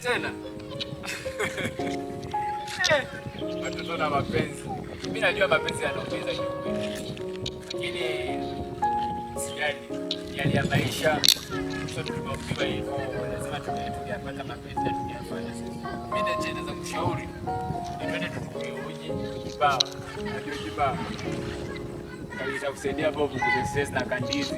tena. Watoto na mapenzi. Mimi najua mapenzi yanaumiza kiukweli. Lakini sijali. Yale ya maisha. Sio tumeambiwa hivyo. Lazima tupate mapenzi na tuyafanye sasa. Mimi ndio naweza kushauri. Nipende tutukue uji kibao. Ndio kibao. Itakusaidia hapo kupunguza stress na kandizi.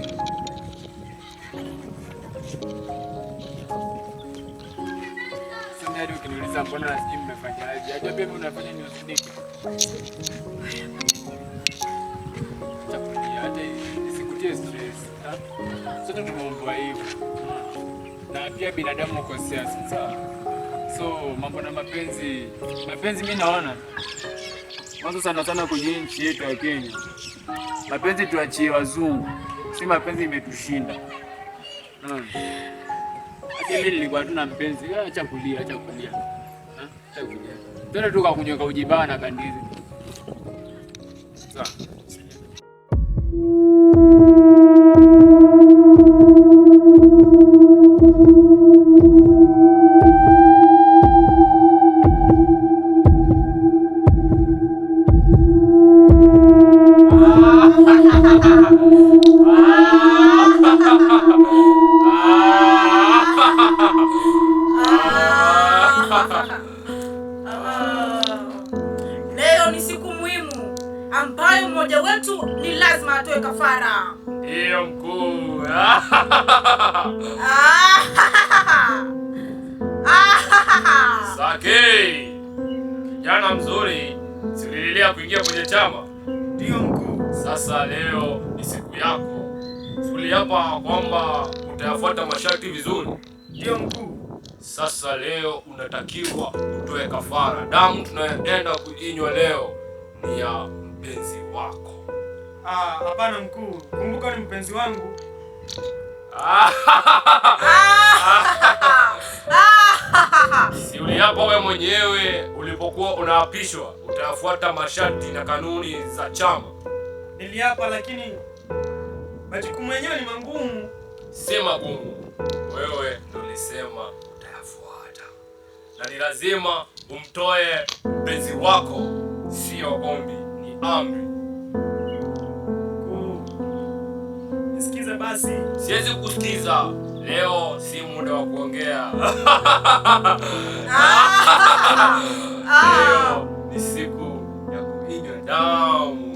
Hadi ukiniuliza mbona na sijui mmefanya aje. Hata pia unafanya ni usidiki. Chakula hata isikutie stress. Sote tumeomba hivyo. Na pia binadamu ukosea sasa. So mambo na mapenzi mimi naona mwanzo sana sana kwenye nchi yetu ya Kenya. Mapenzi tuachie wazungu. Si mapenzi imetushinda. Mimi nilikuwa tu na mpenzi. Acha kulia. Acha kulia. Twende tu kakunywa ujibana na kandizi. Sawa. Leo ni siku muhimu ambayo mmoja wetu ni lazima atoe kafara. Ndiyo mkuu. Sake. Kijana mzuri, silililia kuingia kwenye chama. Ndiyo mkuu. Sasa leo ni siku yako. Uliapa kwamba utayafuata masharti vizuri. Ndiyo mkuu. Sasa leo unatakiwa utoe kafara. Damu tunayoenda kuinywa leo ni ya mpenzi wako. Hapana mkuu. Kumbuka ni mpenzi wangu. Si uliapa wewe mwenyewe ulipokuwa unaapishwa utayafuata masharti na kanuni za chama? Niliapa, lakini majukumu yenyewe ni magumu. Si magumu. Wewe ndio ulisema utayafuata. Na ni lazima umtoe mpenzi wako, sio ombi, ni amri. Nisikize basi. Siwezi kusikiza. Leo si muda wa kuongea. Leo ni siku ya kuinywa damu.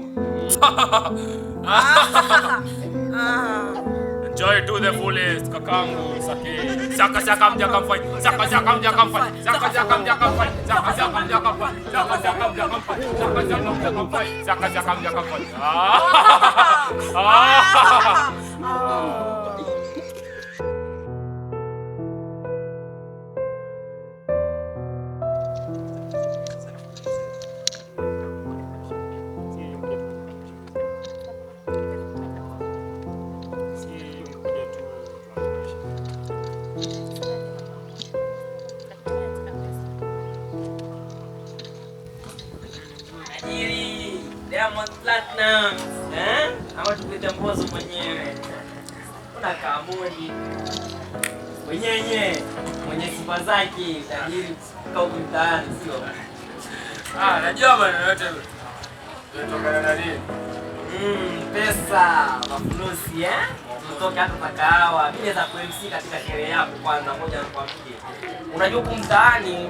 Enjoy to the fullest, kakangu Sake. Saka mja kamfai. Saka mja kamfai. Saka mja kamfai. Saka mja kamfai. Saka mja kamfai. Saka mja kamfai. Saka mja kamfai. Diamond Platinum, ama tukuita mbozo mwenyewe. Kuna kamoni mwenyenye mwenye sifa zake, tajiri kau mtaani, sio? Najua maneno yote yanatokana na nini? Pesa, mafulusi, Tutoke hata pakawa. Mimi naweza ku-MC katika sherehe yako kwanza, ngoja nikwambie. Unajua huko mtaani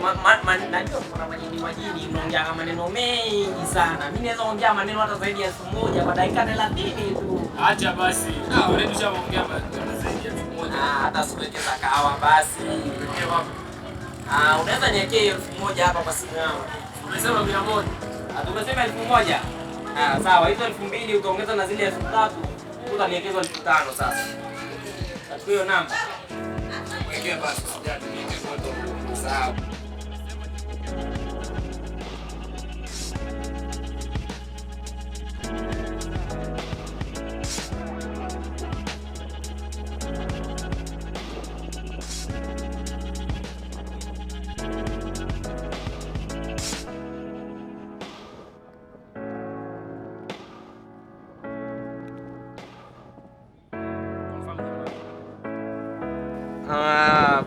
najua kuna majini mnaongea maneno mengi sana. Mimi naweza ongea maneno hata zaidi ya 1000 kwa dakika 30 tu. Acha basi. Wewe tushaongea maneno zaidi ya 1000. Hata siwekeza kahawa basi. Pekee wapi? Unaweza niwekee 1000 hapa kwa simu yangu. Umesema 100. Tumesema 1000. Sawa, hizo 2000 utaongeza na zile 3000. Utaniwekeza 5000 sasa. Chukua hiyo namba. Wekee basi, sijali niweke moto. Sawa.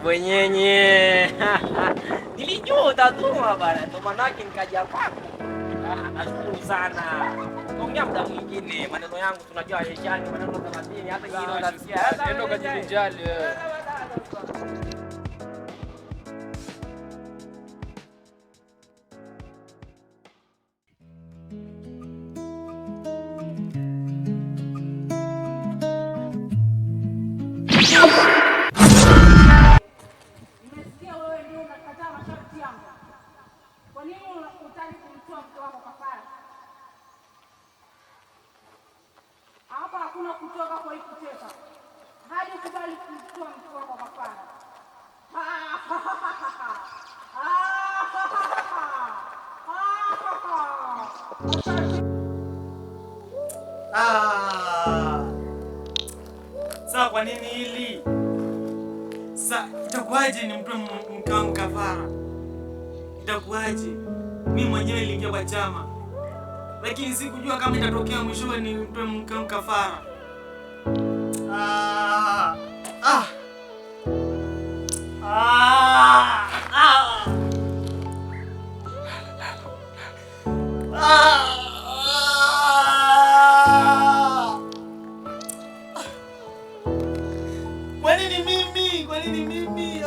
Bwenyenye. Nilijua utatuma bana, ndo manake nikaja kwako. Nashukuru sana. Ongea muda mwingine, maneno yangu tunajua yeshani, maneno 30 hata kingine utasikia. Nenda ukajivijali wewe. Nimesikia wewe ndio unakataa masharti yangu. Kwa nini unataka kumtoa mke wako kafara? Hapa hakuna kutoka kwa hii kuteka. Hadi ukubali kumtoa mke wako kafara. Sasa kwa nini hili? Sasa itakuwaje nimpe mke wangu kafara? Itakuwaje? Mimi mwenyewe niliingia kwa chama, lakini sikujua kama itatokea mwishowe nimpe mke wangu kafara. Kwa nini mimi? Kwa nini mimi?